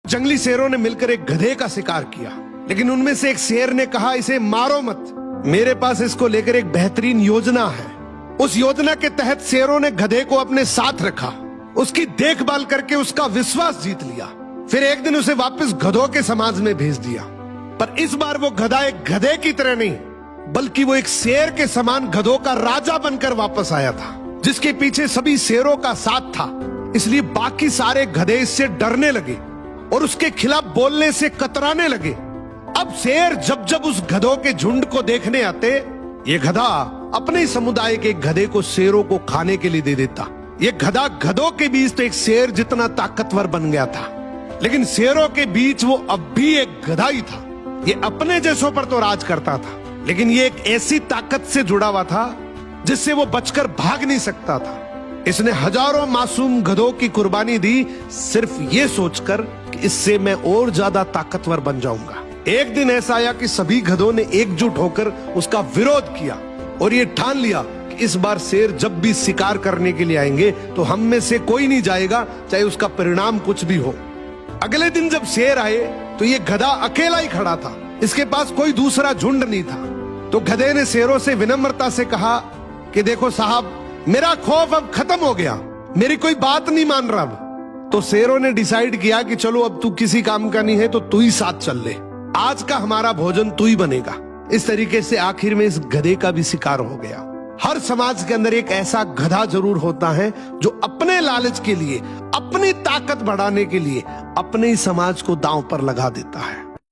जंगली शेरों ने मिलकर एक गधे का शिकार किया, लेकिन उनमें से एक शेर ने कहा, इसे मारो मत, मेरे पास इसको लेकर एक बेहतरीन योजना है। उस योजना के तहत शेरों ने गधे को अपने साथ रखा, उसकी देखभाल करके उसका विश्वास जीत लिया। फिर एक दिन उसे वापस गधों के समाज में भेज दिया, पर इस बार वो गधा एक गधे की तरह नहीं, बल्कि वो एक शेर के समान गधों का राजा बनकर वापस आया था, जिसके पीछे सभी शेरों का साथ था। इसलिए बाकी सारे गधे इससे डरने लगे और उसके खिलाफ बोलने से कतराने लगे। अब शेर जब जब उस गधों के झुंड को देखने आते, ये गधा अपने ही समुदाय के गधे को शेरों को खाने के लिए दे देता। ये गधा गधों के बीच तो एक शेर जितना ताकतवर बन गया था, लेकिन शेरों के बीच वो अब भी एक गधा ही था। ये अपने जैसों पर तो राज करता था, लेकिन ये एक ऐसी ताकत से जुड़ा हुआ था जिससे वो बचकर भाग नहीं सकता था। इसने हजारों मासूम गधों की कुर्बानी दी, सिर्फ ये सोचकर कि इससे मैं और ज्यादा ताकतवर बन जाऊंगा। एक दिन ऐसा आया कि सभी गधों ने एकजुट होकर उसका विरोध किया और ये ठान लिया कि इस बार शेर जब भी शिकार करने के लिए आएंगे तो हम में से कोई नहीं जाएगा, चाहे उसका परिणाम कुछ भी हो। अगले दिन जब शेर आए तो ये गधा अकेला ही खड़ा था, इसके पास कोई दूसरा झुंड नहीं था। तो गधे ने शेरों से विनम्रता से कहा कि देखो साहब, मेरा खौफ अब खत्म हो गया, मेरी कोई बात नहीं मान रहा अब। तो शेरों ने डिसाइड किया कि चलो अब तू किसी काम का नहीं है तो तू ही साथ चल ले, आज का हमारा भोजन तू ही बनेगा। इस तरीके से आखिर में इस गधे का भी शिकार हो गया। हर समाज के अंदर एक ऐसा गधा जरूर होता है जो अपने लालच के लिए, अपनी ताकत बढ़ाने के लिए अपने ही समाज को दांव पर लगा देता है।